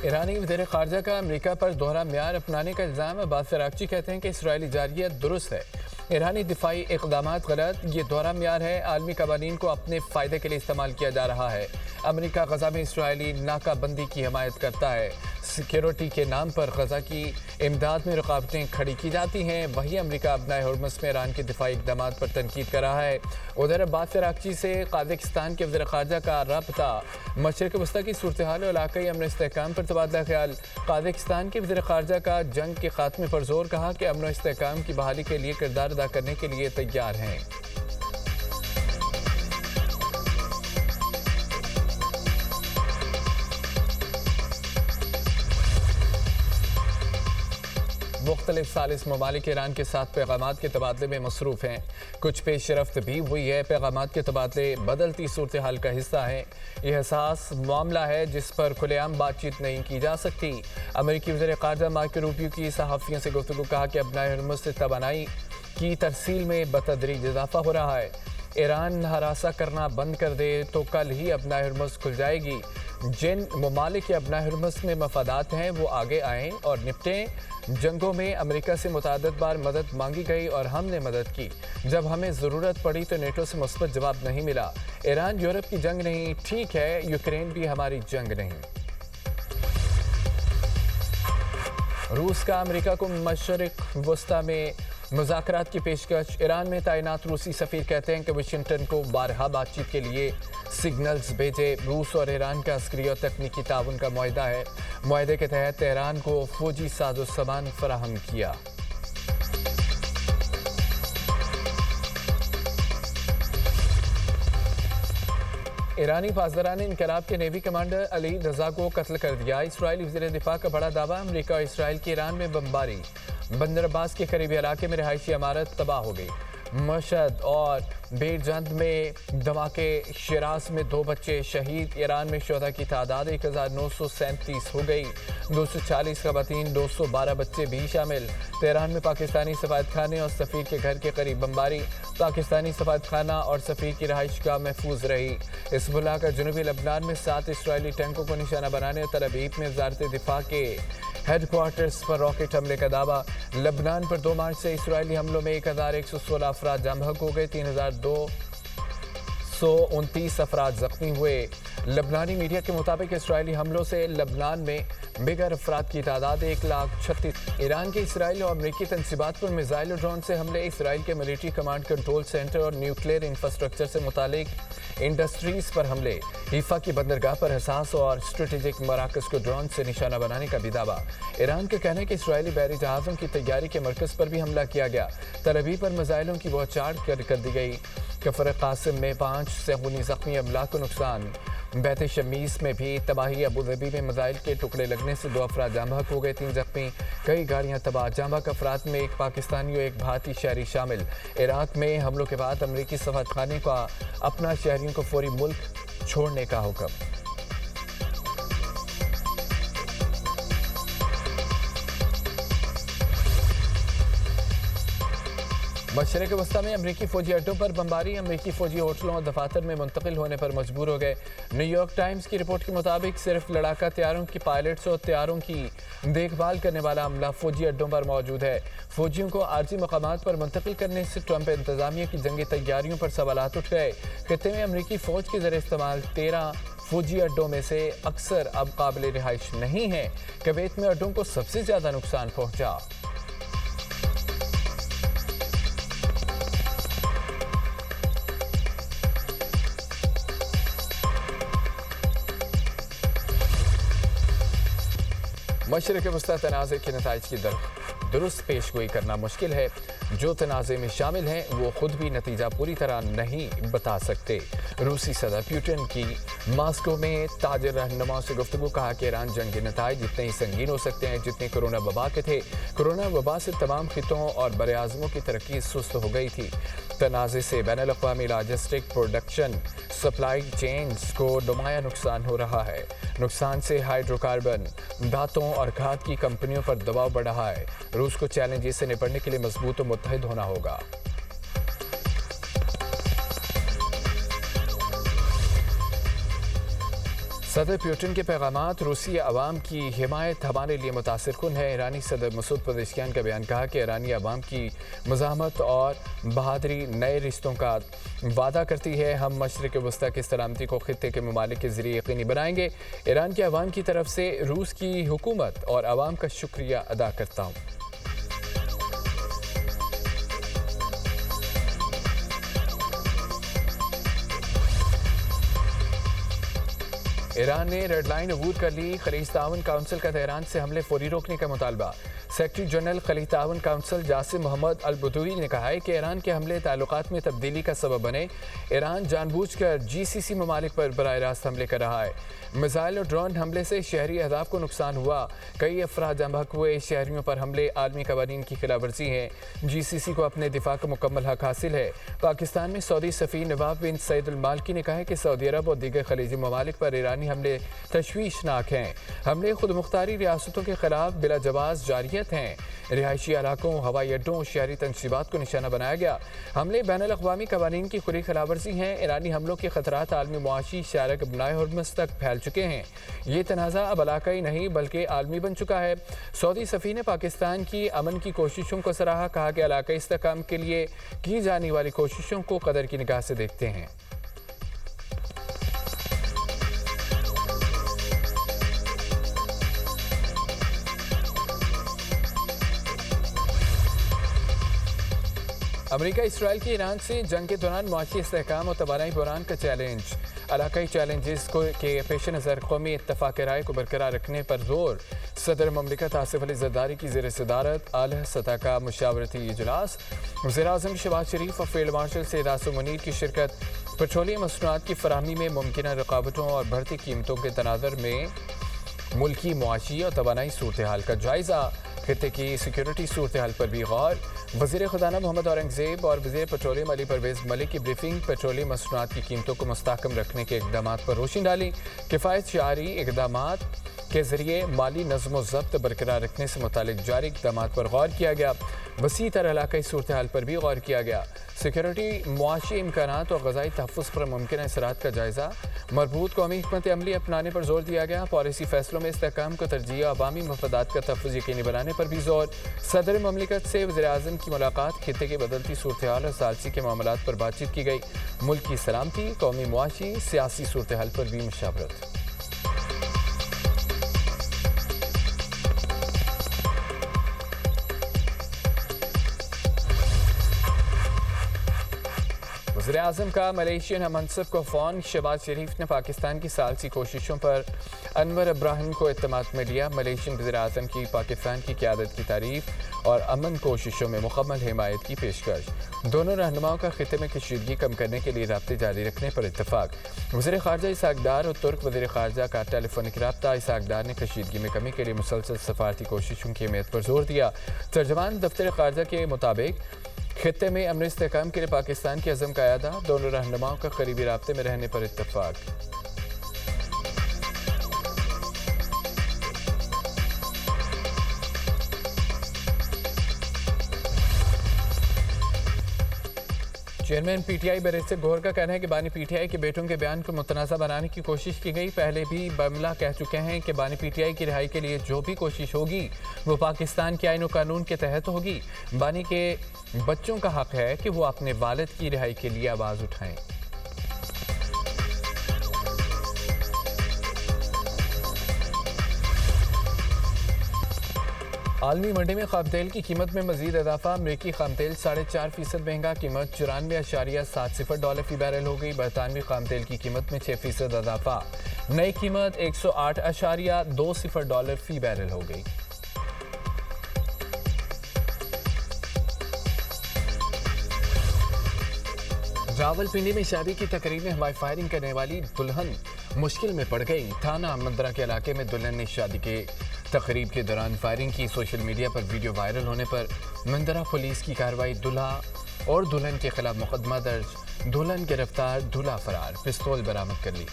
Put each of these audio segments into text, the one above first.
ایرانی وزیر خارجہ کا امریکہ پر دوہرا معیار اپنانے کا الزام۔ عباس عراقچی کہتے ہیں کہ اسرائیلی جارحیت درست ہے، ایرانی دفاعی اقدامات غلط۔ یہ دوہرا معیار ہے، عالمی قوانین کو اپنے فائدے کے لیے استعمال کیا جا رہا ہے۔ امریکہ غزہ میں اسرائیلی ناکہ بندی کی حمایت کرتا ہے، سیکیورٹی کے نام پر غزہ کی امداد میں رکاوٹیں کھڑی کی جاتی ہیں۔ وہی امریکہ ابنائے ہرمز میں ایران کے دفاعی اقدامات پر تنقید کر رہا ہے۔ ادھر عباس عراقچی سے قازقستان کے وزیر خارجہ کا رابطہ۔ مشرق وسطی کی صورتحال اور علاقائی امن و استحکام پر تبادلہ خیال۔ قازقستان کے وزیر خارجہ کا جنگ کے خاتمے پر زور، کہا کہ امن و استحکام کی بحالی کے لیے کردار ادا کرنے کے لیے تیار ہیں۔ مختلف ثالث ممالک ایران کے ساتھ پیغامات کے تبادلے میں مصروف ہیں۔ کچھ پیش رفت بھی ہوئی ہے۔ پیغامات کے تبادلے بدلتی صورتحال کا حصہ ہیں۔ یہ حساس معاملہ ہے جس پر کھلے عام بات چیت نہیں کی جا سکتی۔ امریکی وزیر خارجہ مارکو روبیو کی صحافیوں سے گفتگو، کہا کہ ابنائے ہرمز سے توانائی کی ترسیل میں بتدریج اضافہ ہو رہا ہے۔ ایران ہراساں کرنا بند کر دے تو کل ہی ابنائے ہرمز کھل جائے گی۔ جن ممالک کے ابنائے ہرمز میں مفادات ہیں وہ آگے آئیں اور نپٹیں۔ جنگوں میں امریکہ سے متعدد بار مدد مانگی گئی اور ہم نے مدد کی۔ جب ہمیں ضرورت پڑی تو نیٹو سے مثبت جواب نہیں ملا۔ ایران یورپ کی جنگ نہیں، ٹھیک ہے، یوکرین بھی ہماری جنگ نہیں۔ روس کا امریکہ کو مشرق وسطی میں مذاکرات کی پیشکش۔ ایران میں تعینات روسی سفیر کہتے ہیں کہ واشنگٹن کو بارہا بات چیت کے لیے سگنلز بھیجے۔ روس اور ایران کا عسکری اور تکنیکی تعاون کا معاہدہ ہے۔ معاہدے کے تحت تہران کو فوجی ساز و سامان فراہم کیا۔ ایرانی پاسداران انقلاب کے نیوی کمانڈر علی رضا کو قتل کر دیا۔ اسرائیلی وزیر دفاع کا بڑا دعویٰ، امریکہ اور اسرائیل کی ایران میں بمباری۔ بندر عباس کے قریبی علاقے میں رہائشی عمارت تباہ ہو گئی۔ مشہد اور بیرجند میں دھماکے، شیراز میں 2 بچے شہید۔ ایران میں شہداء کی تعداد 1937 ہو گئی، 240 خواتین، 212 بچے بھی شامل۔ تہران میں پاکستانی سفارتخانے اور سفیر کے گھر کے قریب بمباری، پاکستانی سفارتخانہ اور سفیر کی رہائش گاہ محفوظ رہی۔ حزب اللہ کا جنوبی لبنان میں 7 اسرائیلی ٹینکوں کو نشانہ بنانے اور تل ابیب میں وزارت دفاع کے ہیڈ کوارٹرز پر راکٹ حملے کا دعویٰ۔ لبنان پر 2 مارچ سے اسرائیلی حملوں میں 1116 افراد جاں بحق ہو گئے، 3229 افراد زخمی ہوئے۔ لبنانی میڈیا کے مطابق اسرائیلی حملوں سے لبنان میں بغیر افراد کی تعداد 136۔ ایران کے اسرائیل اور امریکی تنصیبات پر میزائل اور ڈرون سے حملے، اسرائیل کے ملٹری کمانڈ کنٹرول سینٹر اور نیوکلیئر انفراسٹرکچر سے متعلق انڈسٹریز پر حملے۔ حیفا کی بندرگاہ پر حساس اور اسٹریٹجک مراکز کو ڈرون سے نشانہ بنانے کا بھی دعویٰ۔ ایران کا کہنا ہے کہ اسرائیلی بحری جہازوں کی تیاری کے مرکز پر بھی حملہ کیا گیا۔ تل ابیب پر میزائلوں کی بوچھاڑ کر دی گئی۔ کفر قاسم میں 5 صہیونی زخمی، املاک کو نقصان۔ بیت شمیس میں بھی تباہی، ابوظہبی میں میزائل کے ٹکڑے لگنے سے 2 افراد جاں بحق ہو گئے، 3 زخمی، کئی گاڑیاں تباہ۔ جاں بحق افراد میں 1 پاکستانی اور 1 بھارتی شہری شامل۔ عراق میں حملوں کے بعد امریکی سفارتخانے کا اپنا شہریوں کو فوری ملک چھوڑنے کا حکم۔ مشرق وسطی میں امریکی فوجی اڈوں پر بمباری، امریکی فوجی ہوٹلوں اور دفاتر میں منتقل ہونے پر مجبور ہو گئے۔ نیو یارک ٹائمز کی رپورٹ کے مطابق صرف لڑاکا طیاروں کی پائلٹس اور طیاروں کی دیکھ بھال کرنے والا عملہ فوجی اڈوں پر موجود ہے۔ فوجیوں کو عارضی مقامات پر منتقل کرنے سے ٹرمپ انتظامیہ کی جنگی تیاریوں پر سوالات اٹھ گئے۔ خطے میں امریکی فوج کے زیر استعمال 13 فوجی اڈوں میں سے اکثر اب قابل رہائش نہیں ہیں۔ کویت میں اڈوں کو سب سے زیادہ نقصان پہنچا۔ مشرق وسطی تنازع کے نتائج کی درست پیش گوئی کرنا مشکل ہے۔ جو تنازع میں شامل ہیں وہ خود بھی نتیجہ پوری طرح نہیں بتا سکتے۔ روسی صدر پیوٹن کی ماسکو میں تاجر رہنماؤں سے گفتگو، کہا کہ ایران جنگ کے نتائج اتنے ہی سنگین ہو سکتے ہیں جتنے کورونا وبا کے تھے۔ کورونا وبا سے تمام خطوں اور براعظموں کی ترقی سست ہو گئی تھی۔ تنازع سے بین الاقوامی لاجسٹک، پروڈکشن، سپلائی چینز کو نمایاں نقصان ہو رہا ہے۔ نقصان سے ہائیڈرو کاربن، دھاتوں اور کھاد کی کمپنیوں پر دباؤ بڑھ رہا ہے۔ روس کو چیلنجز سے نپٹنے کے لیے مضبوط و متحد ہونا ہوگا۔ सदर प्यूटिन के पैगामात रूसी अवाम की हिमायत हमारे लिए मुतासिर कुन है। ईरानी सदर मसूद पजेश्कियान का बयान कहा कि ईरानी अवाम की मज़ाहमत और बहादुरी नए रिश्तों का वादा करती है। हम मशरिक़ वस्ती की सलामती को खित्ते के ममालिक के ज़रिए यकीनी बनाएंगे। ईरान के अवाम की तरफ से रूस की हुकूमत और अवाम का शुक्रिया अदा करता हूँ। ईरान ने रेड लाइन अबूर कर ली। खलीज ताउन काउंसिल का तेहरान से हमले फौरी रोकने का मुतालबा। सेक्रेटरी जनरल खलीज ताउन काउंसिल जासिम मोहम्मद अल बुदूई ने कहा है कि ईरान के हमले ताल्लुकात में तब्दीली का सबब बने। ईरान जानबूझकर GCC ममालिक पर बराह रास्त हमले कर रहा है। मिसाइल और ड्रोन हमले से शहरी अहदाफ को नुकसान हुआ। कई अफराद जमहक हुए। शहरियों पर हमले आलमी कवानीन की खिलाफ वर्जी है। GCC को अपने दिफा का मुकम्मल हक हासिल है। पाकिस्तान में सऊदी सफ़ीर नवाब बिन सईद अल मालिकी ने कहा है कि सऊदी अरब और दीगर खलीजी ममालिक पर ईरानी हमले तशवीशनाक हैं। हमले खुद मुख्तारी रियासतों के खिलाफ बिला जवाज़ जारियत हैं। रिहायशी इलाकों, हवाई अड्डों और शहरी तनसीबात को निशाना बनाया गया। हमले बैनुल-अक़वामी कवानीन की खुली खिलाफ वर्जी हैं। ईरानी हमलों के खतरात आलमी मुआशी शारक बनाए हरमस तक फैल चुके हैं। ये तनाज़ा अब इलाकाई नहीं बल्कि आलमी बन चुका है। सऊदी सफ़ीर ने पाकिस्तान की अमन की कोशिशों को सराहा। कहा कि इलाकाई इस्तेहकाम के लिए की जाने वाली कोशिशों को कदर की निगाह से देखते हैं। अमेरिका इसराइल की ईरान से जंग के दौरान मुआशी इस्तेहकाम और तवानाई बहरान का चैलेंज। इलाकाई चैलेंजेस को के पेश नज़र कौमी इत्तफ़ाक़ राय को बरकरार रखने पर जोर। सदर ममलिकत आसिफ अली ज़रदारी की ज़ेर सदारत आला सतह का मुशावरती इजलास। वज़ीर-ए-आज़म शहबाज शरीफ और फील्ड मार्शल सैयद आसिम मुनीर की शिरकत। पेट्रोलियम मसनूआत की फराहमी में मुमकिन रुकावटों और बढ़ती कीमतों के तनाज़ुर में मुल्की मुआशी और तवानाई सूरत हाल का जायज़ा। खित्ते की सिक्योरिटी सूरत हाल पर भी गौर। वज़ीर ख़ज़ाना मोहम्मद औरंगज़ेब और वज़ीर पेट्रोलियम अली परवेज़ मलिक की ब्रीफिंग। पेट्रोलियम मसनूआत की कीमतों को मुस्तहकम रखने के इक़दामात पर रोशनी डाली। किफ़ायत शारी इक़दामात के ज़रिए माली नज़्म व ज़ब्त बरकरार रखने से मुतालिक जारी इक़दामात पर गौर किया गया। वसी तर इलाकाई सूरत हाल पर भी गौर किया गया। सिक्योरिटी, मुआशी इम्कानात और ग़ज़ाई तहफ़्फ़ुज़ पर मुमकिन असरात का जायज़ा। मरबूत कौमी हिकमत अमली अपनाने पर जोर दिया गया। पॉलिसी फ़ैसलों में इस्तेहकाम को तरजीह। अवामी मफादात का तहफ़्फ़ुज़ यकीनी बनाने पर भी जोर। सदर ममलिकत से वज़ीर-ए-आज़म की मुलाकात। खित्ते की बदलती सूरत हाल और सालसी के मामलात पर बातचीत की गई। मुल्क की सलामती, कौमी मुआशी, सियासी सूरत हाल पर भी मुशावरत। वज़ीर-ए-आज़म का मलेशियन हममनसब को फ़ोन। शहबाज शरीफ ने पाकिस्तान की सालसी कोशिशों पर अनवर इब्राहिम को इत्तेमाद में लिया। मलेशियन वज़ीर-ए-आज़म की पाकिस्तान की क़यादत की तारीफ़ और अमन कोशिशों में मुकम्मल हिमायत की पेशकश। दोनों रहनुमाओं का खित्ते में कशीदगी कम करने के लिए राब्ते जारी रखने पर इत्तफ़ाक़। वज़ीर ख़ारजा इसहाक़ डार और तुर्क वज़ीर ख़ारजा का टेलीफोनिक राब्ता। इसहाक़ डार ने कशीदगी में कमी के लिए मुसलसल सफ़ारती कोशिशों की अहमियत पर जोर दिया। तर्जमान दफ्तर ख़ारजा के मुताबिक खित्ते में अमन इस्तेहकाम के लिए पाकिस्तान के अज़म का अदा। दोनों रहनुमाओं का करीबी राब्ते में रहने पर इत्तफ़ाक़। चेयरमैन PTI बैरिस्टर गौहर का कहना है कि बानी PTI के बेटों के बयान को मुतनाज़ा बनाने की कोशिश की गई। पहले भी बमला कह चुके हैं कि बानी PTI की रिहाई के लिए जो भी कोशिश होगी वो पाकिस्तान के आईन और कानून के तहत होगी। बानी के बच्चों का हक है कि वो अपने वालिद की रिहाई के लिए आवाज़ उठाएं। आलमी मंडी में खाम तेल की कीमत में मजीद इजाफा। अमरीकी खाम तेल 4.5% महंगा। कीमत $94.70 फी बैरल हो गई। बरतानवी खाम तेल की कीमत में 6% इजाफा। नई कीमत $108.20 फी बैरल हो गई। रावलपिंडी में शादी की तकरीब में हवाई फायरिंग करने वाली दुल्हन मुश्किल में पड़ गई। थाना मंदरा के इलाके में दुल्हन ने शादी के तकरीब के दौरान फायरिंग की। सोशल मीडिया पर वीडियो वायरल होने पर मंदरा पुलिस की कार्रवाई। दूल्हा और दुल्हन के खिलाफ मुकदमा दर्ज। दुल्हन गिरफ्तार, दूल्हा फरार। पिस्तौल बरामद कर ली।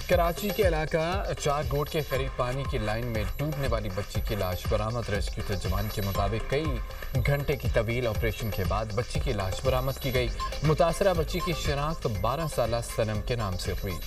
कराची के इलाका चार गोट के करीब पानी की लाइन में डूबने वाली बच्ची की लाश बरामद। रेस्क्यू तर्जमान के मुताबिक कई घंटे की तवील ऑपरेशन के बाद बच्ची की लाश बरामद की गई। मुतासरा बच्ची की शिनाख्त 12 साला सनम के नाम से हुई।